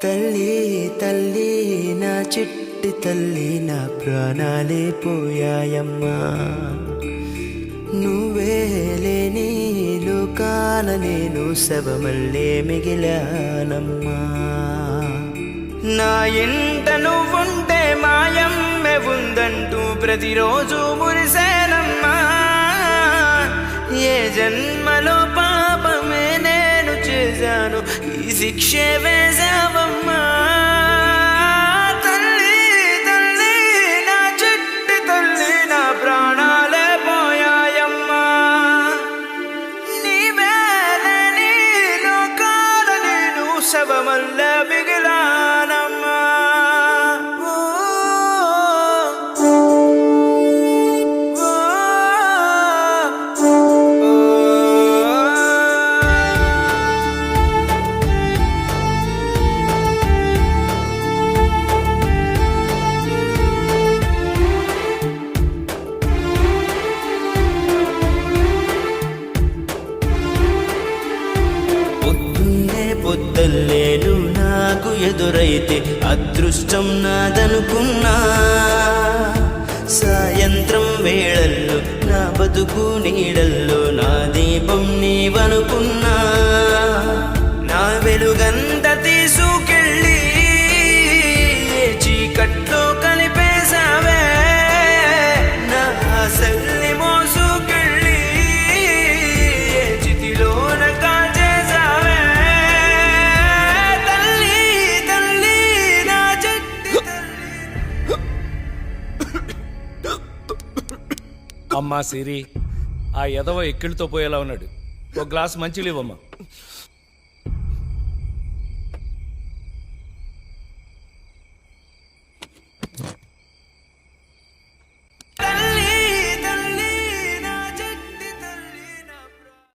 తల్లి తల్లి నా చిట్టి తల్లి నా ప్రాణాలే పోయాయమ్మా నువ్వే లేని లోకాన నేను శవమల్లే మిగిలానమ్మా నా ఇంట నువ్వుంటే మాయమ్మె ఉందంటూ ప్రతిరోజు మురిసేనమ్మా ఏ జన్మలో పాపమే నేను చేశాను ఈ శిక్షే వేశావమ్మా తల్లి తల్లి నా చిట్టి తల్లి నా ప్రాణాలే పోయాయమ్మా నీవే లేని లోకాల నేను శవమల్లే మిగిలానమ్మా పొద్దల్లేను నాకు ఎదురైతే అదృష్టం నాదనుకున్నా సాయంత్రం వేళల్లో నా బతుకు నీడల్లో నా దీపం నీవనుకున్నా నా వెలుగంత తీసుకెళ్ళి చీకట్లో కలిపేశావే నా ఆశల్ని మోసుకెళ్ళి చితిలోన కాల్చేశావే అమ్మా సిరి ఆ ఎదవ ఎక్కిళ్ళతో పోయేలా ఉన్నాడు. ఒక గ్లాస్ మంచిలు ఇవ్వమ్మా.